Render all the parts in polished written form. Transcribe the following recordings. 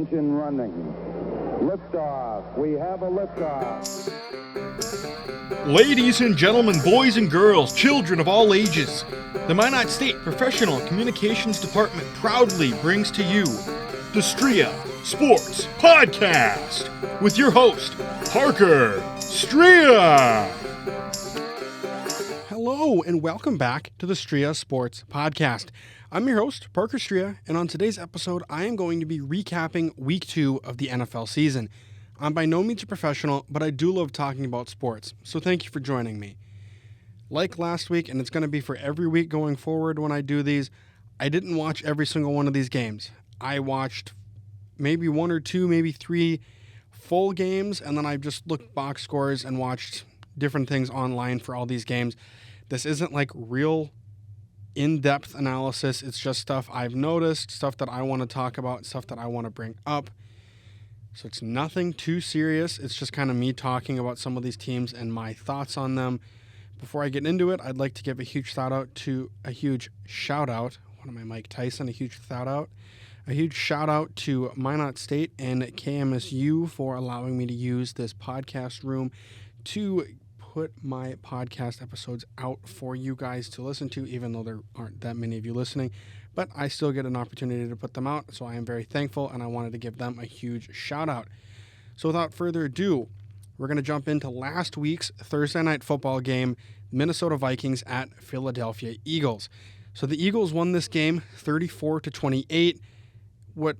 engine running. Liftoff. We have a liftoff. Ladies and gentlemen, boys and girls, children of all ages, the Minot State Professional Communications Department proudly brings to you the Striha Sports Podcast with your host, Parker Striha. Hello and welcome back to the Striha Sports Podcast. I'm your host, Parker Striha, and on today's episode, I am going to be recapping Week 2 of the NFL season. I'm by no means a professional, but I do love talking about sports, so thank you for joining me. Like last week, and it's going to be for every week going forward when I do these, I didn't watch every single one of these games. I watched maybe one or two, maybe three full games, and then I just looked box scores and watched different things online for all these games. This isn't like real in-depth analysis. It's just stuff I've noticed, stuff that I want to talk about, stuff that I want to bring up. So it's nothing too serious. It's just kind of me talking about some of these teams and my thoughts on them. Before I get into it, I'd like to give a huge shout out. What am I, Mike Tyson? A huge shout out to Minot State and KMSU for allowing me to use this podcast room to put my podcast episodes out for you guys to listen to, even though there aren't that many of you listening. But I still get an opportunity to put them out, so I am very thankful, and I wanted to give them a huge shout out. So without further ado, we're going to jump into last week's Thursday night football game, Minnesota Vikings at Philadelphia Eagles. So the Eagles won this game 34-28. What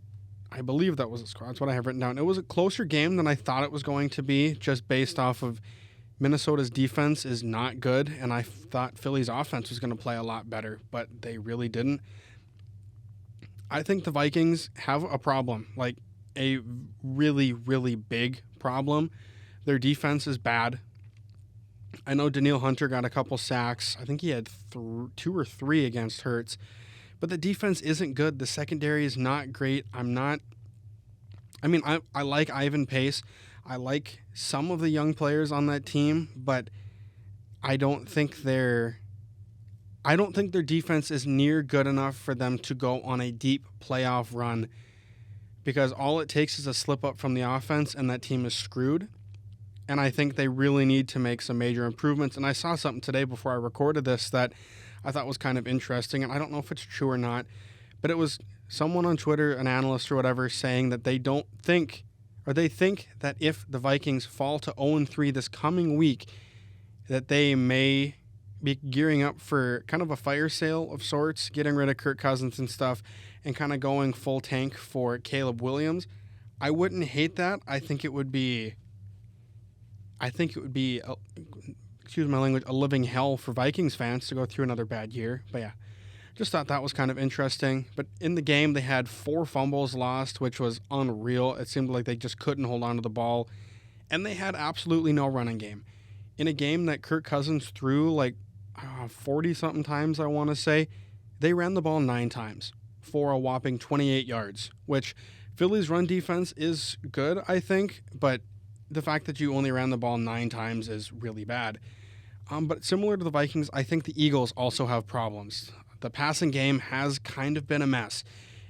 I believe that was the score. That's what I have written down. It was a closer game than I thought it was going to be, just based off of Minnesota's defense is not good, and I thought Philly's offense was going to play a lot better, but they really didn't. I think the Vikings have a problem, like a really, really big problem. Their defense is bad. I know Danielle Hunter got a couple sacks. I think he had 2 or 3 against Hurts, but the defense isn't good. The secondary is not great. I like Ivan Pace. I like some of the young players on that team, but I don't think their defense is near good enough for them to go on a deep playoff run, because all it takes is a slip up from the offense and that team is screwed. And I think they really need to make some major improvements. And I saw something today before I recorded this that I thought was kind of interesting, and I don't know if it's true or not, but it was someone on Twitter, an analyst or whatever, saying that they think that if the Vikings fall to 0-3 this coming week, that they may be gearing up for kind of a fire sale of sorts, getting rid of Kirk Cousins and stuff, and kind of going full tank for Caleb Williams. I wouldn't hate that. I think it would be, excuse my language, a living hell for Vikings fans to go through another bad year. But yeah, just thought that was kind of interesting. But in the game, they had 4 fumbles lost, which was unreal. It seemed like they just couldn't hold on to the ball. And they had absolutely no running game. In a game that Kirk Cousins threw like 40-something times, I want to say, they ran the ball 9 times for a whopping 28 yards, which Philly's run defense is good, I think, but the fact that you only ran the ball 9 times is really bad. But similar to the Vikings, I think the Eagles also have problems. The passing game has kind of been a mess.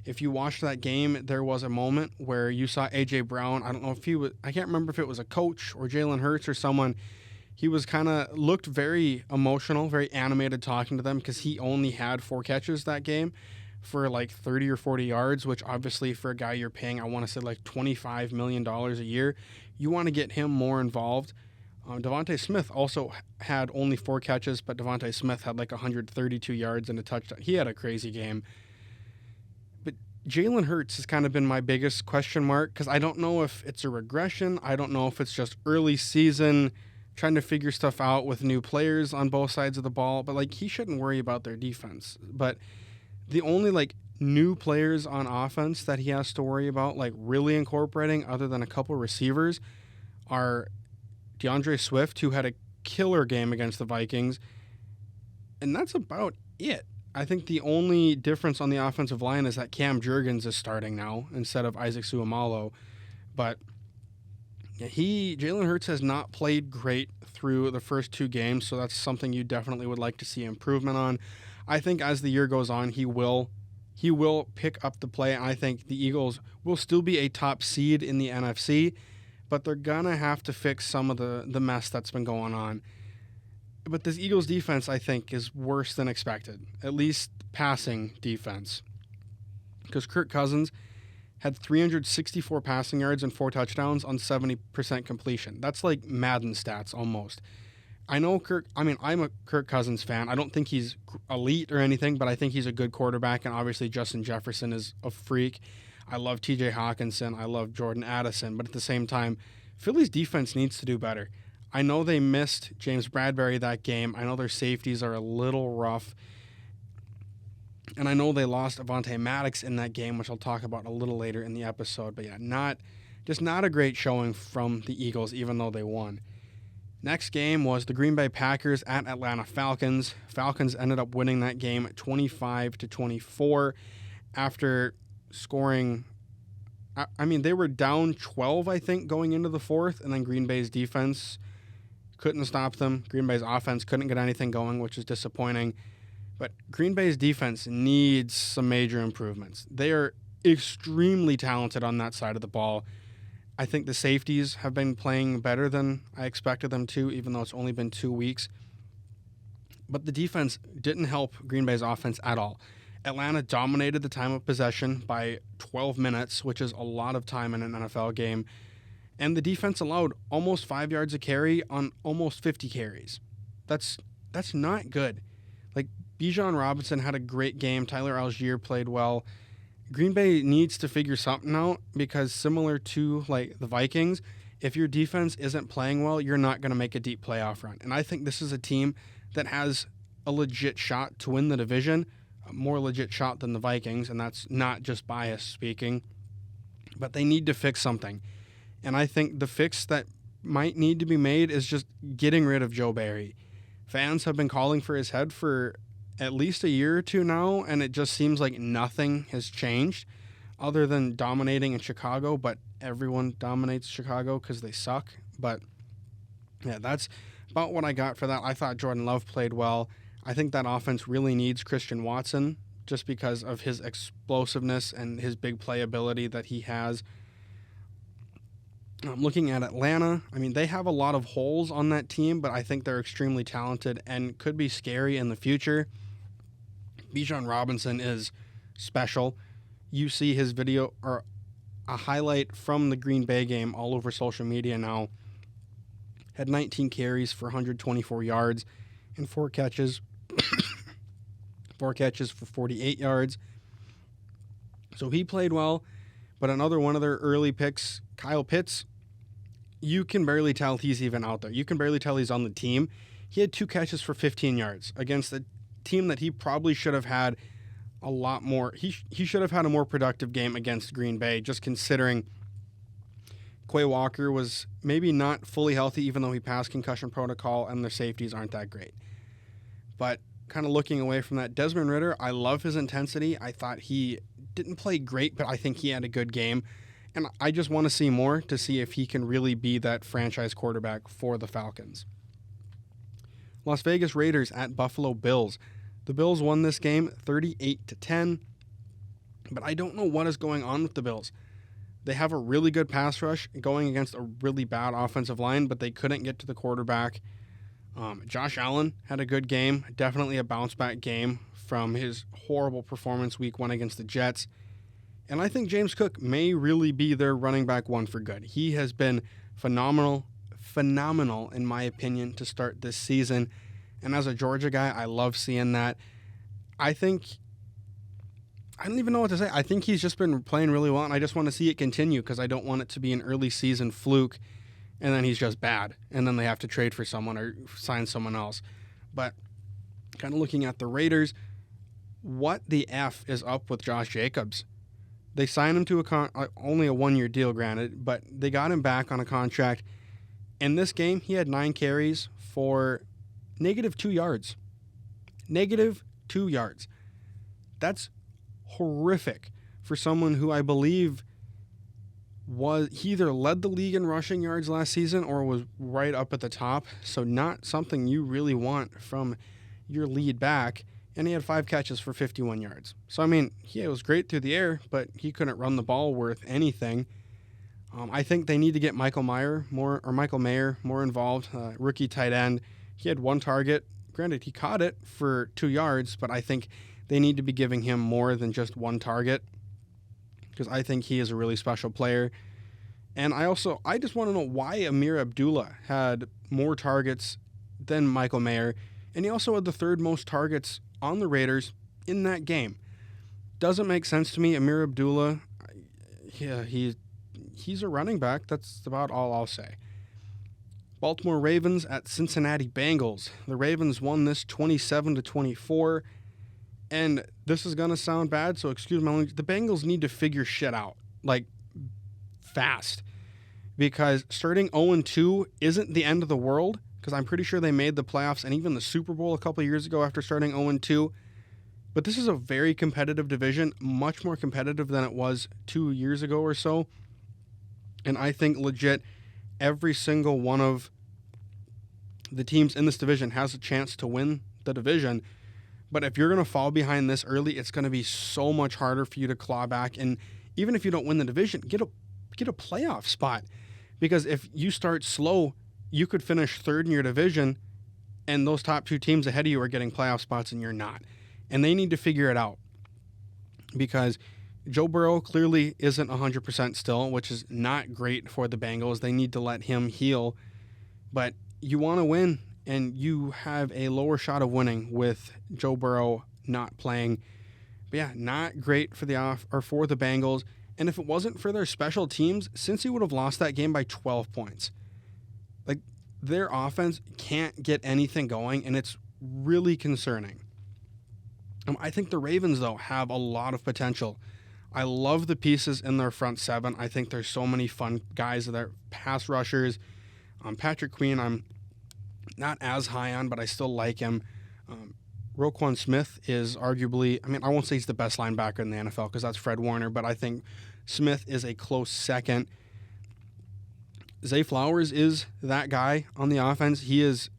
If you watched that game, there was a moment where you saw A.J. Brown. I can't remember if it was a coach or Jalen Hurts or someone. He was looked very emotional, very animated talking to them, because he only had 4 catches that game for like 30 or 40 yards, which obviously for a guy you're paying, I want to say like $25 million a year, you want to get him more involved. Devontae Smith also had only 4 catches, but Devontae Smith had like 132 yards and a touchdown. He had a crazy game. But Jalen Hurts has kind of been my biggest question mark, because I don't know if it's a regression. I don't know if it's just early season trying to figure stuff out with new players on both sides of the ball. But like, he shouldn't worry about their defense. But the only like new players on offense that he has to worry about, like really incorporating, other than a couple receivers, are DeAndre Swift, who had a killer game against the Vikings, and that's about it. I think the only difference on the offensive line is that Cam Jurgens is starting now instead of Isaac Seumalo. But Jalen Hurts has not played great through the first 2 games, so that's something you definitely would like to see improvement on. I think as the year goes on, he will he will pick up the play, and I think the Eagles will still be a top seed in the NFC, but they're going to have to fix some of the mess that's been going on. But this Eagles defense, I think, is worse than expected, at least passing defense. Because Kirk Cousins had 364 passing yards and 4 touchdowns on 70% completion. That's like Madden stats almost. I'm a Kirk Cousins fan. I don't think he's elite or anything, but I think he's a good quarterback, and obviously Justin Jefferson is a freak. I love TJ Hawkinson. I love Jordan Addison, but at the same time, Philly's defense needs to do better. I know they missed James Bradbury that game. I know their safeties are a little rough. And I know they lost Avonte Maddox in that game, which I'll talk about a little later in the episode. But yeah, not a great showing from the Eagles, even though they won. Next game was the Green Bay Packers at Atlanta Falcons. Falcons ended up winning that game 25-24 after scoring. They were down 12, I think, going into the fourth, and then Green Bay's defense couldn't stop them. Green Bay's offense couldn't get anything going, which is disappointing. But Green Bay's defense needs some major improvements. They are extremely talented on that side of the ball. I think the safeties have been playing better than I expected them to, even though it's only been 2 weeks. But the defense didn't help Green Bay's offense at all. Atlanta dominated the time of possession by 12 minutes, which is a lot of time in an NFL game. And the defense allowed almost 5 yards a carry on almost 50 carries. That's not good. Like, Bijan Robinson had a great game. Tyler Algier played well. Green Bay needs to figure something out because similar to like the Vikings, if your defense isn't playing well, you're not going to make a deep playoff run. And I think this is a team that has a legit shot to win the division, a more legit shot than the Vikings, and that's not just bias speaking. But they need to fix something. And I think the fix that might need to be made is just getting rid of Joe Barry. Fans have been calling for his head for at least a year or two now, and it just seems like nothing has changed other than dominating in Chicago, but everyone dominates Chicago because they suck. But yeah, that's about what I got for that. I thought Jordan Love played well. I think that offense really needs Christian Watson just because of his explosiveness and his big playability that he has. I'm looking at Atlanta. They have a lot of holes on that team, but I think they're extremely talented and could be scary in the future. Bijan Robinson is special. You see his video or a highlight from the Green Bay game all over social media now. Had 19 carries for 124 yards and 4 catches. 4 catches for 48 yards. So he played well. But another one of their early picks, Kyle Pitts, you can barely tell he's even out there. You can barely tell he's on the team. He had 2 catches for 15 yards against a team that he probably should have had a lot more. He should have had a more productive game against Green Bay, just considering Quay Walker was maybe not fully healthy, even though he passed concussion protocol, and their safeties aren't that great. But kind of looking away from that, Desmond Ridder, I love his intensity. I thought he didn't play great, but I think he had a good game. And I just want to see more to see if he can really be that franchise quarterback for the Falcons. Las Vegas Raiders at Buffalo Bills. The Bills won this game 38-10, but I don't know what is going on with the Bills. They have a really good pass rush going against a really bad offensive line, but they couldn't get to the quarterback. Josh Allen had a good game, definitely a bounce-back game from his horrible performance week 1 against the Jets. And I think James Cook may really be their running back one for good. He has been phenomenal in my opinion to start this season. And as a Georgia guy, I love seeing that. I don't even know what to say. I think he's just been playing really well, and I just want to see it continue because I don't want it to be an early season fluke and then he's just bad, and then they have to trade for someone or sign someone else. But kind of looking at the Raiders, what the F is up with Josh Jacobs? They signed him to only a 1-year deal, granted, but they got him back on a contract. In this game, he had 9 carries for -2 yards. -2 yards. That's horrific for someone who I believe he either led the league in rushing yards last season or was right up at the top. So not something you really want from your lead back. and he had 5 catches for 51 yards. So, I mean, he was great through the air, but he couldn't run the ball worth anything. I think they need to get Michael Mayer more involved, rookie tight end. He had 1 target. Granted, he caught it for 2 yards, but I think they need to be giving him more than just 1 target because I think he is a really special player. And I just want to know why Amir Abdullah had more targets than Michael Mayer, and he also had the 3rd most targets on the Raiders in that game. Doesn't make sense to me. Amir Abdullah, yeah, he's a running back. That's about all I'll say. Baltimore Ravens at Cincinnati Bengals. The Ravens won this 27-24, and this is going to sound bad, so excuse my language. The Bengals need to figure shit out, like, fast, because starting 0-2 isn't the end of the world, because I'm pretty sure they made the playoffs and even the Super Bowl a couple years ago after starting 0-2, but this is a very competitive division, much more competitive than it was 2 years ago or so, and I think legit every single one of the teams in this division has a chance to win the division. But if you're going to fall behind this early, it's going to be so much harder for you to claw back. And even if you don't win the division, get a playoff spot. Because if you start slow, you could finish 3rd in your division, and those top 2 teams ahead of you are getting playoff spots and you're not. And they need to figure it out. Because Joe Burrow clearly isn't 100% still, which is not great for the Bengals. They need to let him heal. But you want to win, and you have a lower shot of winning with Joe Burrow not playing. But yeah, not great for the Bengals. And if it wasn't for their special teams, Cincy would have lost that game by 12 points. Like, their offense can't get anything going, and it's really concerning. I think the Ravens, though, have a lot of potential. I love the pieces in their front 7. I think there's so many fun guys that are pass rushers. Patrick Queen, I'm not as high on, but I still like him. Roquan Smith is arguably, I won't say he's the best linebacker in the NFL because that's Fred Warner, but I think Smith is a close second. Zay Flowers is that guy on the offense. He is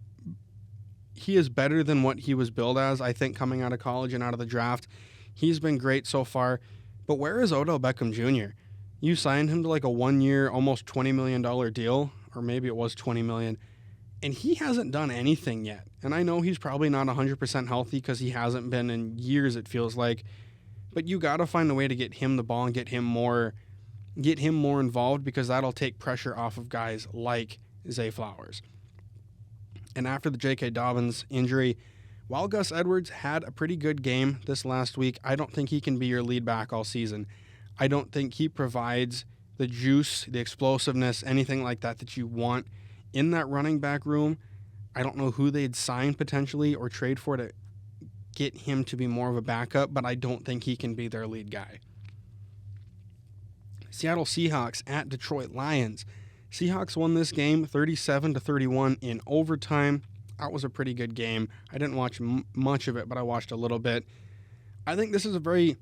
better than what he was billed as, I think, coming out of college and out of the draft. He's been great so far. But where is Odell Beckham Jr.? You signed him to like a 1-year, almost $20 million deal, or maybe it was $20 million, and he hasn't done anything yet. And I know he's probably not 100% healthy because he hasn't been in years, it feels like. But you got to find a way to get him the ball and get him more involved, because that'll take pressure off of guys like Zay Flowers. And after the J.K. Dobbins injury, while Gus Edwards had a pretty good game this last week, I don't think he can be your lead back all season. I don't think he provides the juice, the explosiveness, anything like that you want in that running back room. I don't know who they'd sign potentially or trade for to get him to be more of a backup, but I don't think he can be their lead guy. Seattle Seahawks at Detroit Lions. Seahawks won this game 37-31 in overtime. That was a pretty good game. I didn't watch much of it, but I watched a little bit. I think this is a very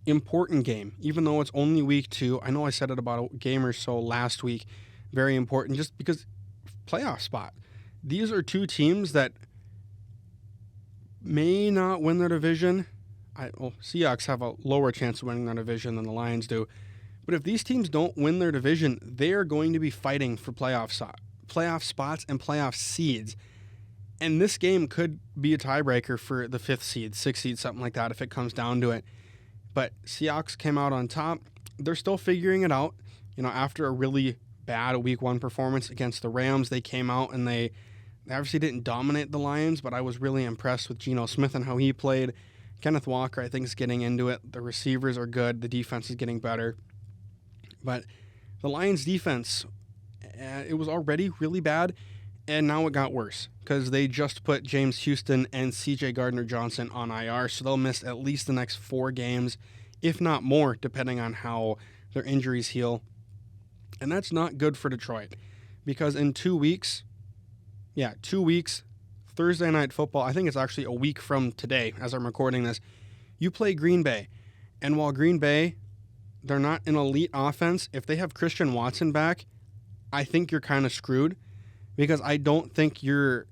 important game, even though it's only week 2. I know I said it about a game or so last week. Very important, just because playoff spot. These are 2 teams that may not win their division. Seahawks have a lower chance of winning their division than the Lions do. But if these teams don't win their division, they are going to be fighting for playoff spots and playoff seeds. And this game could be a tiebreaker for the 5th seed, 6th seed, something like that if it comes down to it. But Seahawks came out on top. They're still figuring it out. After a really bad week 1 performance against the Rams, they came out and they obviously didn't dominate the Lions, but I was really impressed with Geno Smith and how he played. Kenneth Walker, I think, is getting into it. The receivers are good. The defense is getting better. But the Lions' defense, it was already really bad, and now it got worse because they just put James Houston and C.J. Gardner-Johnson on IR, so they'll miss at least the next 4 games, if not more, depending on how their injuries heal. And that's not good for Detroit because in 2 weeks, Thursday Night Football, I think it's actually a week from today as I'm recording this, you play Green Bay. And while Green Bay, they're not an elite offense, if they have Christian Watson back, I think you're kind of screwed because I don't think you're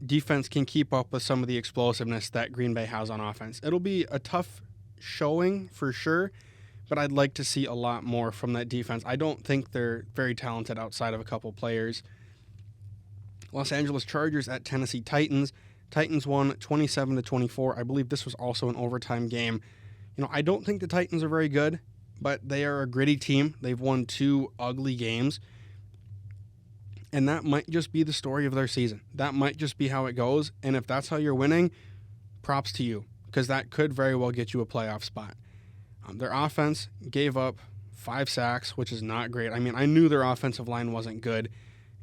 defense can keep up with some of the explosiveness that Green Bay has on offense. It'll be a tough showing for sure, but I'd like to see a lot more from that defense. I don't think they're very talented outside of a couple players. Los Angeles Chargers at Tennessee Titans. Titans won 27-24. I believe this was also an overtime game. I don't think the Titans are very good, but they are a gritty team. They've won 2 ugly games, and that might just be the story of their season. That might just be how it goes, and if that's how you're winning, props to you, because that could very well get you a playoff spot. Their offense gave up 5 sacks, which is not great. I mean, I knew their offensive line wasn't good,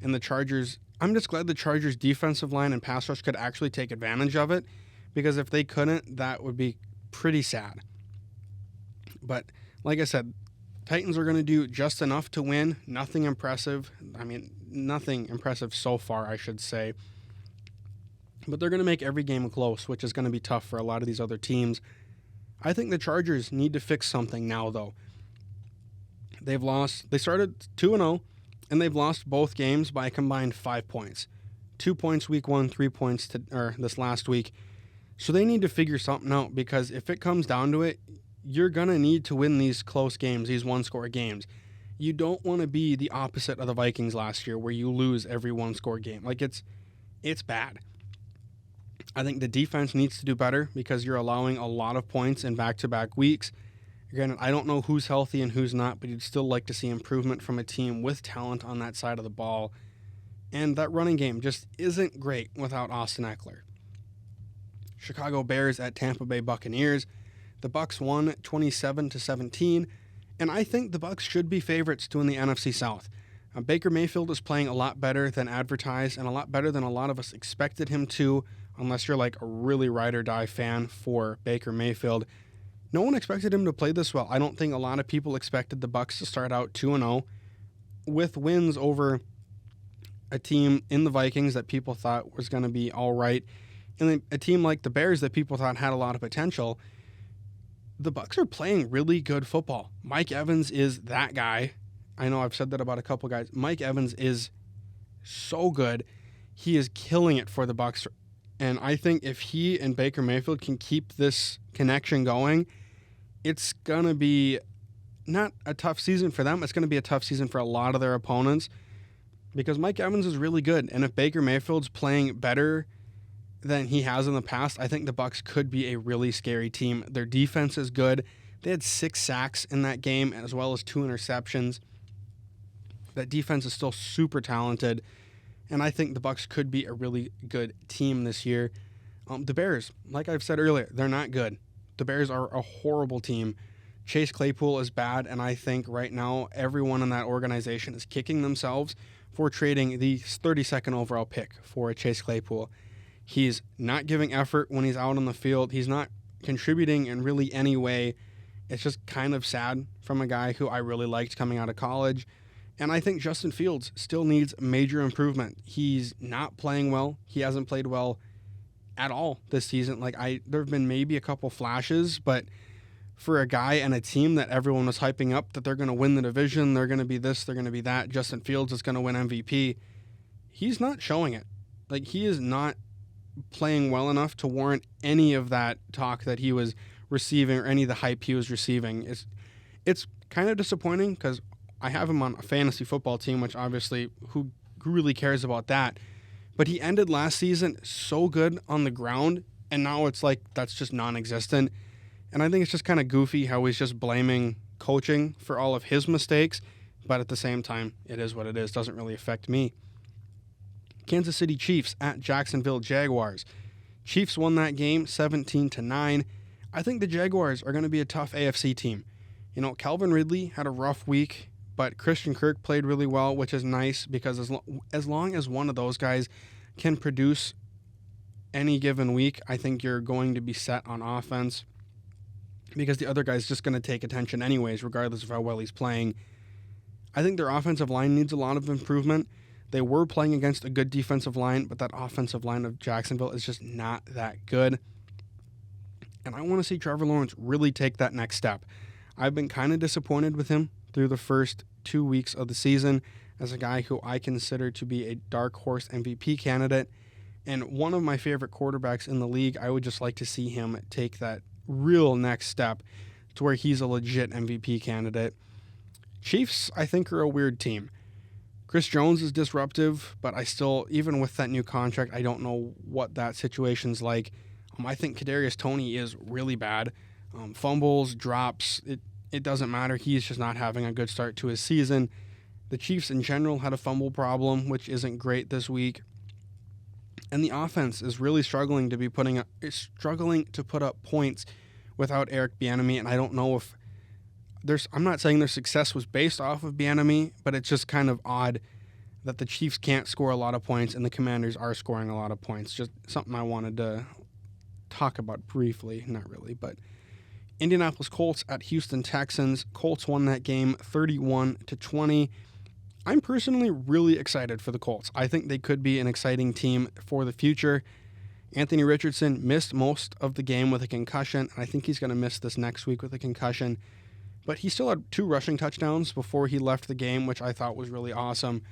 and the Chargers, I'm just glad the Chargers' defensive line and pass rush could actually take advantage of it, because if they couldn't, that would be pretty sad. But like I said, Titans are going to do just enough to win. Nothing impressive. I mean, nothing impressive so far, I should say. But they're going to make every game close, which is going to be tough for a lot of these other teams. I think the Chargers need to fix something now, though. They started 2-0, and they've lost both games by a combined 5 points. 2 points week 1, 3 points this last week. So they need to figure something out, because if it comes down to it, you're going to need to win these close games, these one-score games. You don't want to be the opposite of the Vikings last year, where you lose every one-score game. Like, it's bad. I think the defense needs to do better, because you're allowing a lot of points in back-to-back weeks. Granted, I don't know who's healthy and who's not, but you'd still like to see improvement from a team with talent on that side of the ball. And that running game just isn't great without Austin Eckler. Chicago Bears at Tampa Bay Buccaneers. The Bucs won 27-17, and I think the Bucs should be favorites to win the NFC South. Baker Mayfield is playing a lot better than advertised, and a lot better than a lot of us expected him to, unless you're like a really ride or die fan for Baker Mayfield. No one expected him to play this well. I don't think a lot of people expected the Bucs to start out 2-0 with wins over a team in the Vikings that people thought was going to be all right, and then a team like the Bears that people thought had a lot of potential. The Bucs are playing really good football. Mike Evans is that guy. I know I've said that about a couple guys. Mike Evans is so good. He is killing it for the Bucs. And I think if he and Baker Mayfield can keep this connection going, it's going to be not a tough season for them. It's going to be a tough season for a lot of their opponents, because Mike Evans is really good. And if Baker Mayfield's playing better than he has in the past, I think the Bucs could be a really scary team. Their defense is good. They had 6 sacks in that game, as well as 2 interceptions. That defense is still super talented, and I think the Bucs could be a really good team this year. The Bears, like I've said earlier, they're not good. The Bears are a horrible team. Chase Claypool is bad, and I think right now everyone in that organization is kicking themselves for trading the 32nd overall pick for Chase Claypool. He's not giving effort when he's out on the field. He's not contributing in really any way. It's just kind of sad from a guy who I really liked coming out of college. And I think Justin Fields still needs major improvement. He's not playing well. He hasn't played well at all this season. There have been maybe a couple flashes, but for a guy and a team that everyone was hyping up that they're going to win the division, they're going to be this, they're going to be that, Justin Fields is going to win MVP, he's not showing it. He is not playing well enough to warrant any of that talk that he was receiving or any of the hype he was receiving. It's kind of disappointing, because I have him on a fantasy football team, which obviously who really cares about that? But he ended last season so good on the ground, and now it's like that's just non-existent. And I think it's just kind of goofy how he's just blaming coaching for all of his mistakes, but at the same time, it is what it is. Doesn't really affect me. Kansas City Chiefs at Jacksonville Jaguars. Chiefs won that game 17-9. I think the Jaguars are going to be a tough AFC team. Calvin Ridley had a rough week, but Christian Kirk played really well, which is nice, because as long as one of those guys can produce any given week, I think you're going to be set on offense, because the other guy's just going to take attention anyways, regardless of how well he's playing. I think their offensive line needs a lot of improvement. They were playing against a good defensive line, but that offensive line of Jacksonville is just not that good. And I want to see Trevor Lawrence really take that next step. I've been kind of disappointed with him through the first 2 weeks of the season as a guy who I consider to be a dark horse MVP candidate. And one of my favorite quarterbacks in the league, I would just like to see him take that real next step to where he's a legit MVP candidate. Chiefs, I think, are a weird team. Chris Jones is disruptive, but I still, even with that new contract, I don't know what that situation's like. I think Kadarius Toney is really bad. Fumbles, drops, it doesn't matter. He's just not having a good start to his season. The Chiefs in general had a fumble problem, which isn't great this week. And the offense is really struggling to put up points without Eric Bieniemy, and I don't know if I'm not saying their success was based off of Bieniemy, but it's just kind of odd that the Chiefs can't score a lot of points and the Commanders are scoring a lot of points. Just something I wanted to talk about briefly, not really, but Indianapolis Colts at Houston Texans. Colts won that game 31-20. I'm personally really excited for the Colts. I think they could be an exciting team for the future. Anthony Richardson missed most of the game with a concussion, and I think he's going to miss this next week with a concussion. But he still had 2 rushing touchdowns before he left the game, which I thought was really awesome.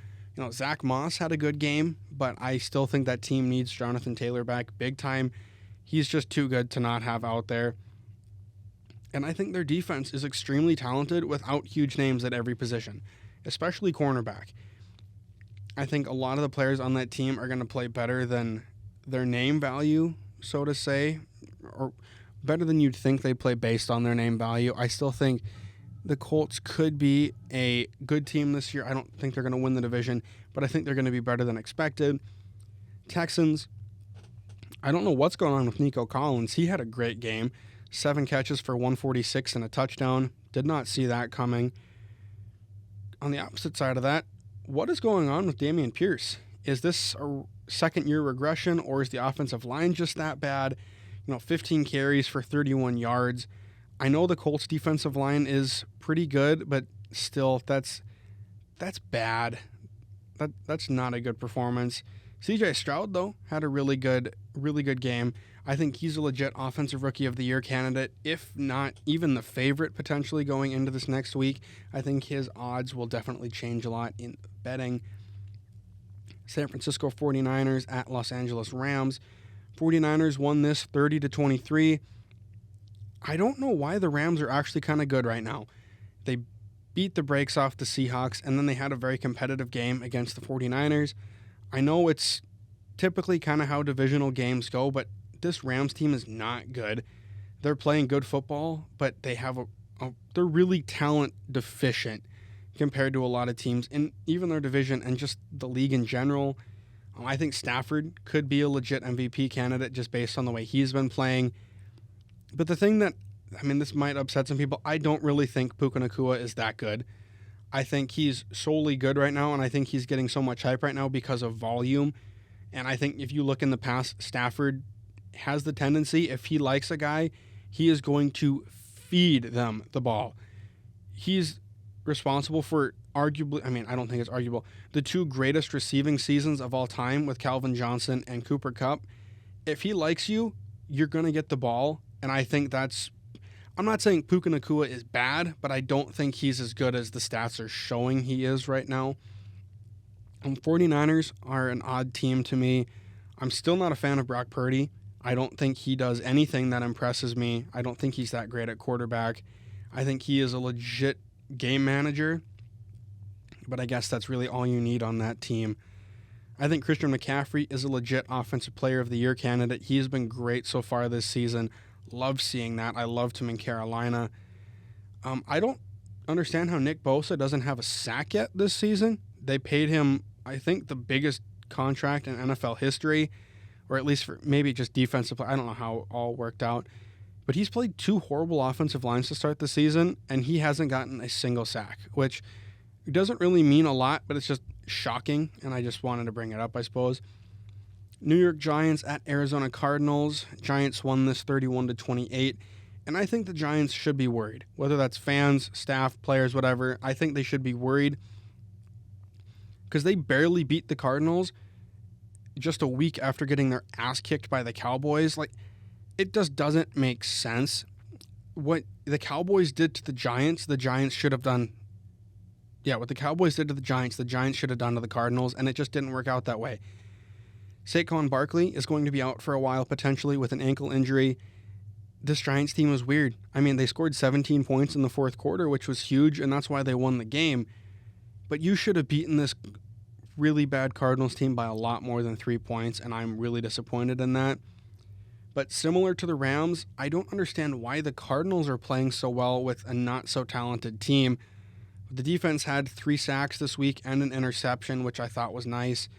Zach Moss had a good game, but I still think that team needs Jonathan Taylor back big time. He's just too good to not have out there. And I think their defense is extremely talented without huge names at every position, especially cornerback. I think a lot of the players on that team are going to play better than their name value, so to say, or better than you'd think they play based on their name value. I still think the Colts could be a good team this year. I don't think they're going to win the division, but I think they're going to be better than expected. Texans, I don't know what's going on with Nico Collins. He had a great game. 7 catches for 146 and a touchdown. Did not see that coming. On the opposite side of that, what is going on with Dameon Pierce? Is this a second-year regression, or is the offensive line just that bad? 15 carries for 31 yards. I know the Colts defensive line is pretty good, but still, that's bad. That's not a good performance. CJ Stroud, though, had a really good game. I think he's a legit Offensive Rookie of the Year candidate, if not even the favorite potentially going into this next week. I think his odds will definitely change a lot in betting. San Francisco 49ers at Los Angeles Rams. 49ers won this 30-23. I don't know why the Rams are actually kind of good right now. They beat the brakes off the Seahawks, and then they had a very competitive game against the 49ers. I know it's typically kind of how divisional games go, but this Rams team is not good. They're playing good football, but they have they're really talent deficient compared to a lot of teams in even their division and just the league in general. I think Stafford could be a legit MVP candidate just based on the way he's been playing. But the thing that, this might upset some people, I don't really think Puka Nacua is that good. I think he's solely good right now, and I think he's getting so much hype right now because of volume. And I think if you look in the past, Stafford has the tendency, if he likes a guy, he is going to feed them the ball. He's responsible for arguably, I don't think it's arguable, the 2 greatest receiving seasons of all time with Calvin Johnson and Cooper Kupp. If he likes you, you're going to get the ball. And I think I'm not saying Puka Nacua is bad, but I don't think he's as good as the stats are showing he is right now. 49ers are an odd team to me. I'm still not a fan of Brock Purdy. I don't think he does anything that impresses me. I don't think he's that great at quarterback. I think he is a legit game manager, but I guess that's really all you need on that team. I think Christian McCaffrey is a legit Offensive Player of the Year candidate. He has been great so far this season. Love seeing that. I loved him in Carolina. I don't understand how Nick Bosa doesn't have a sack yet this season. They paid him, I think, the biggest contract in NFL history, or at least for maybe just defensive play. I don't know how it all worked out. But he's played 2 horrible offensive lines to start the season, and he hasn't gotten a single sack, which doesn't really mean a lot, but it's just shocking, and I just wanted to bring it up, I suppose. New York Giants at Arizona Cardinals. Giants won this 31-28, and I think the Giants should be worried. Whether that's fans, staff, players, whatever, I think they should be worried because they barely beat the Cardinals just a week after getting their ass kicked by the Cowboys. It just doesn't make sense. What the Cowboys did to the Giants should have done. Yeah, what the Cowboys did to the Giants should have done to the Cardinals, and it just didn't work out that way. Saquon Barkley is going to be out for a while, potentially with an ankle injury. This Giants team was weird. I mean, they scored 17 points in the fourth quarter, which was huge, and that's why they won the game. But you should have beaten this really bad Cardinals team by a lot more than 3 points, and I'm really disappointed in that. But similar to the Rams, I don't understand why the Cardinals are playing so well with a not-so-talented team. The defense had 3 sacks this week and an interception, which I thought was nice.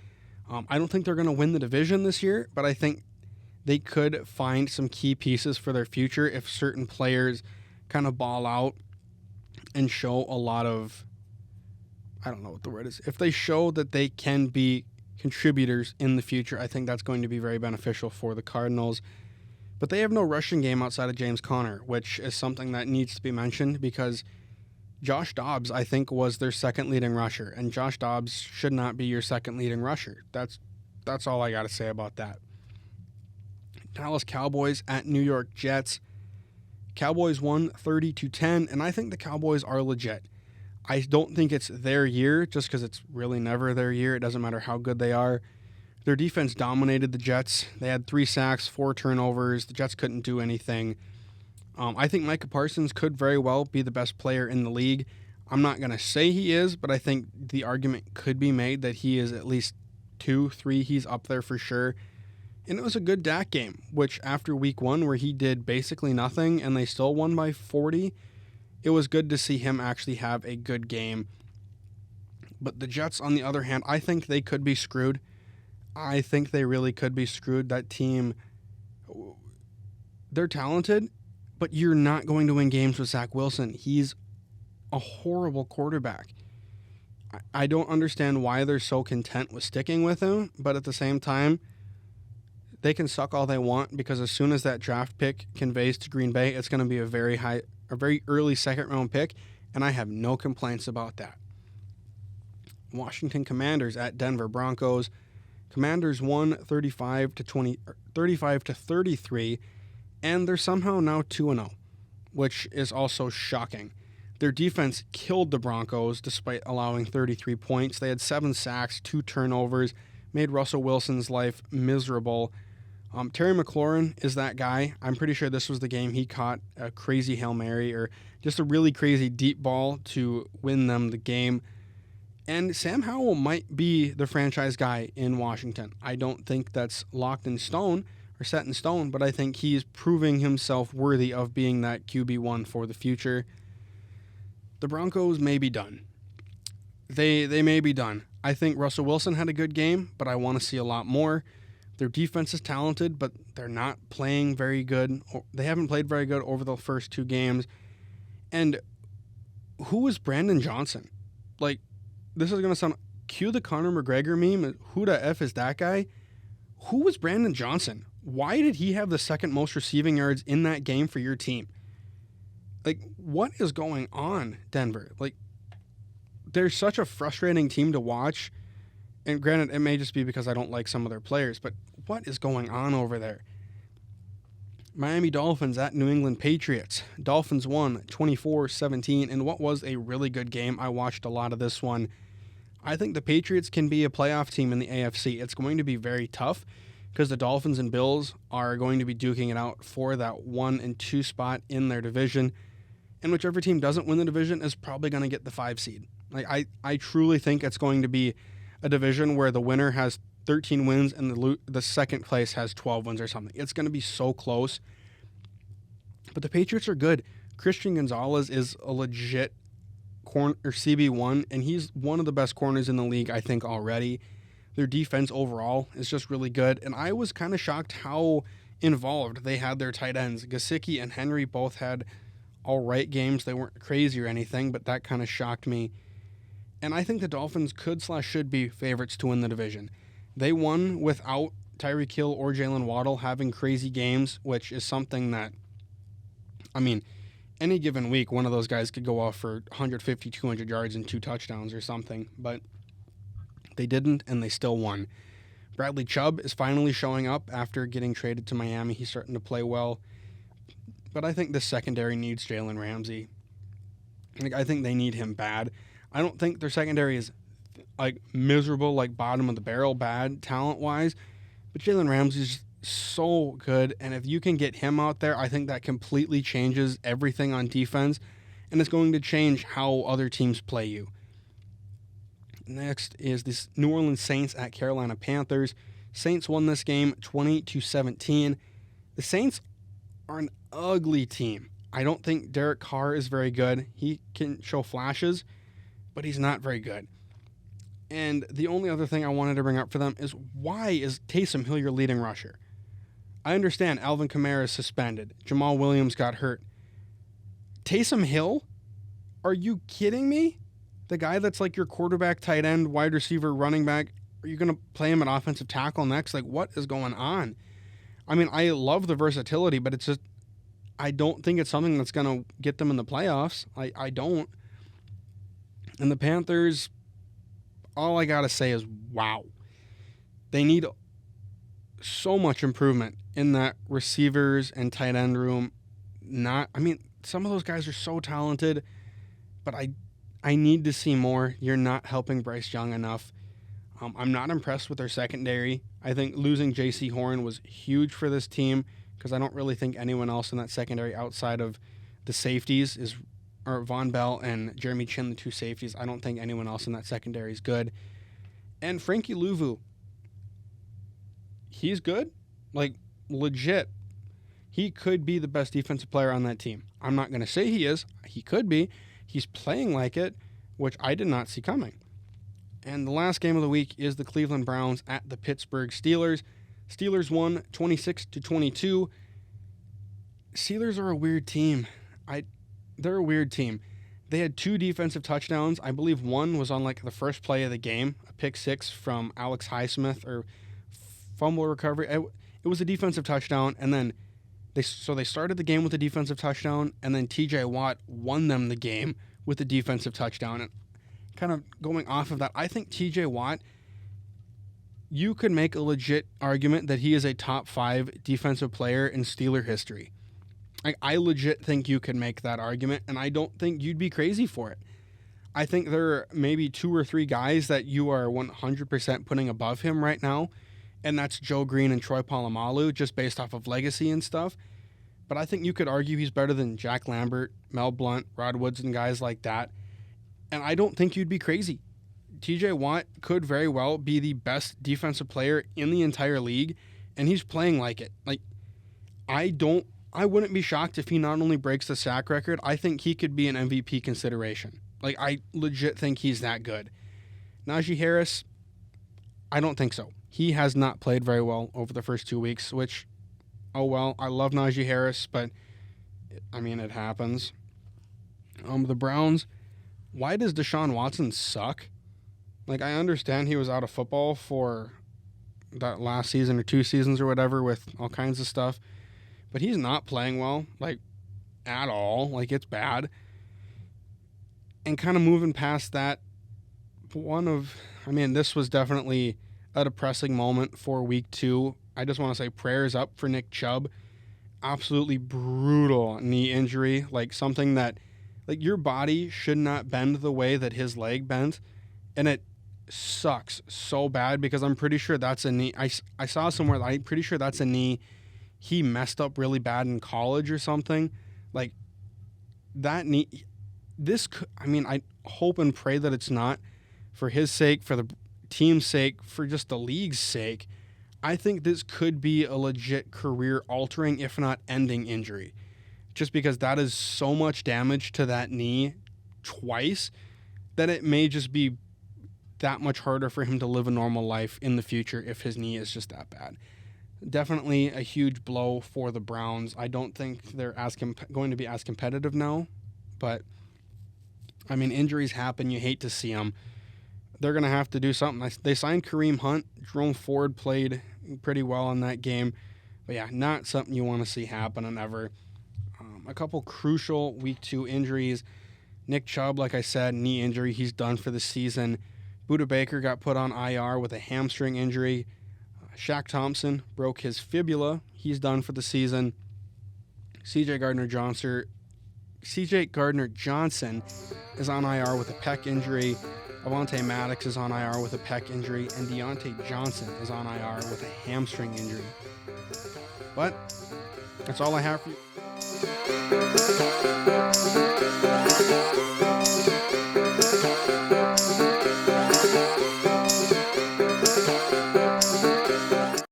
I don't think they're going to win the division this year, but I think they could find some key pieces for their future if certain players kind of ball out and show a lot of, I don't know what the word is. If they show that they can be contributors in the future, I think that's going to be very beneficial for the Cardinals. But they have no rushing game outside of James Conner, which is something that needs to be mentioned because Josh Dobbs, I think, was their second leading rusher, and Josh Dobbs should not be your second leading rusher. That's all I got to say about that. Dallas Cowboys at New York Jets. Cowboys won 30-10, and I think the Cowboys are legit. I don't think it's their year just because it's really never their year. It doesn't matter how good they are. Their defense dominated the Jets. They had 3 sacks, 4 turnovers. The Jets couldn't do anything. I think Micah Parsons could very well be the best player in the league. I'm not going to say he is, but I think the argument could be made that he is at least 2, 3. He's up there for sure. And it was a good Dak game, which after week 1 where he did basically nothing and they still won by 40, it was good to see him actually have a good game. But the Jets, on the other hand, I think they could be screwed. I think they really could be screwed. That team, they're talented, but you're not going to win games with Zach Wilson. He's a horrible quarterback. I don't understand why they're so content with sticking with him, but at the same time, they can suck all they want because as soon as that draft pick conveys to Green Bay, it's going to be a very early second-round pick, and I have no complaints about that. Washington Commanders at Denver Broncos. Commanders won 35-33, and they're somehow now 2-0, which is also shocking. Their defense killed the Broncos despite allowing 33 points. They had 7 sacks, 2 turnovers, made Russell Wilson's life miserable. Terry McLaurin is that guy. I'm pretty sure this was the game he caught a crazy Hail Mary or just a really crazy deep ball to win them the game. And Sam Howell might be the franchise guy in Washington. I don't think that's locked in stone or set in stone, but I think he's proving himself worthy of being that QB1 for the future. The Broncos may be done. They may be done. I think Russell Wilson had a good game, but I want to see a lot more. Their defense is talented, but they're not playing very good. They haven't played very good over the first 2 games. And who is Brandon Johnson? Like, this is going to sound... Cue the Conor McGregor meme. Who the F is that guy? Who was Brandon Johnson? Why did he have the second most receiving yards in that game for your team? Like, what is going on, Denver? Like, they're such a frustrating team to watch. And granted, it may just be because I don't like some of their players, but what is going on over there? Miami Dolphins at New England Patriots. Dolphins won 24-17 in what was a really good game. I watched a lot of this one. I think the Patriots can be a playoff team in the AFC. It's going to be very tough because the Dolphins and Bills are going to be duking it out for that 1 and 2 spot in their division. And whichever team doesn't win the division is probably going to get the 5 seed. Like I truly think it's going to be a division where the winner has 13 wins and the second place has 12 wins or something. It's going to be so close. But the Patriots are good. Christian Gonzalez is a legit corner or CB1, and he's one of the best corners in the league, I think, already. Their defense overall is just really good, and I was kind of shocked how involved they had their tight ends. Gesicki and Henry both had all right games. They weren't crazy or anything, but that kind of shocked me. And I think the Dolphins should be favorites to win the division. They won without Tyreek Hill or Jalen Waddle having crazy games, which is something that, I mean, any given week, one of those guys could go off for 150, 200 yards and 2 touchdowns or something, but they didn't, and they still won. Bradley Chubb is finally showing up after getting traded to Miami. He's starting to play well, but I think the secondary needs Jalen Ramsey. I think they need him bad. I don't think their secondary is like miserable, like bottom of the barrel bad talent-wise, But Jalen Ramsey's so good, and if you can get him out there, I think that completely changes everything on defense, and it's going to change how other teams play you. Next is this New Orleans Saints at Carolina Panthers. Saints won this game 20-17. The Saints are an ugly team. I don't think Derek Carr is very good. He can show flashes, but he's not very good. And the only other thing I wanted to bring up for them is, why is Taysom Hill your leading rusher? I understand Alvin Kamara is suspended. Jamal Williams got hurt. Taysom Hill? Are you kidding me? The guy that's like your quarterback, tight end, wide receiver, running back, are you going to play him at offensive tackle next? Like, what is going on? I mean, I love the versatility, but it's just, I don't think it's something that's going to get them in the playoffs. I don't. And the Panthers, all I got to say is, wow. They need so much improvement in that receivers and tight end room. Some of those guys are so talented, but I need to see more. You're not helping Bryce Young enough. I'm not impressed with their secondary. I think losing J.C. Horn was huge for this team, because I don't really think anyone else in that secondary outside of the safeties are Von Bell and Jeremy Chin, the two safeties. I don't think anyone else in that secondary is good. And Frankie Louvu, he's good. Like, legit. He could be the best defensive player on that team. I'm not going to say he is. He could be. He's playing like it, which I did not see coming. And the last game of the week is the Cleveland Browns at the Pittsburgh Steelers. Steelers won 26-22. Steelers are a weird team. They're a weird team. They had 2 defensive touchdowns. I believe one was on like the first play of the game, a pick 6 from Alex Highsmith, or fumble recovery. It was a defensive touchdown, and then they started the game with a defensive touchdown, and then TJ Watt won them the game with a defensive touchdown. And kind of going off of that, I think TJ Watt, you could make a legit argument that he is a top 5 defensive player in Steeler history. I legit think you could make that argument, and I don't think you'd be crazy for it. I think there are maybe 2 or 3 guys that you are 100% putting above him right now, and that's Joe Green and Troy Polamalu, just based off of legacy and stuff. But I think you could argue he's better than Jack Lambert, Mel Blount, Rod Woods, and guys like that. And I don't think you'd be crazy. TJ Watt could very well be the best defensive player in the entire league, and he's playing like it. Like, I wouldn't be shocked if he not only breaks the sack record, I think he could be an MVP consideration. Like, I legit think he's that good. Najee Harris, I don't think so. He has not played very well over the first 2 weeks, which, oh well, I love Najee Harris, but, I mean, it happens. The Browns, why does Deshaun Watson suck? Like, I understand he was out of football for that last season or 2 seasons or whatever with all kinds of stuff, but he's not playing well, like, at all. Like, it's bad. And kind of moving past that, this was definitely a depressing moment for week 2. I just want to say prayers up for Nick Chubb. Absolutely brutal knee injury, like something that, like, your body should not bend the way that his leg bent, and it sucks so bad because I'm pretty sure that's a knee. I saw somewhere that I'm pretty sure that's a knee he messed up really bad in college or something. Like, that knee, I hope and pray that it's not, for his sake, for the team's sake, for just the league's sake. I think this could be a legit career-altering, if not ending, injury. Just because that is so much damage to that knee twice that it may just be that much harder for him to live a normal life in the future if his knee is just that bad. Definitely a huge blow for the Browns. I don't think they're going to be as competitive now, but, I mean, injuries happen. You hate to see them. They're going to have to do something. They signed Kareem Hunt. Jerome Ford played pretty well in that game. But, yeah, not something you want to see happening ever. A couple crucial Week 2 injuries. Nick Chubb, like I said, knee injury. He's done for the season. Budda Baker got put on IR with a hamstring injury. Shaq Thompson broke his fibula. He's done for the season. CJ Gardner-Johnson is on IR with a pec injury. Avonte Maddox is on IR with a pec injury, and Deontay Johnson is on IR with a hamstring injury. But that's all I have for you.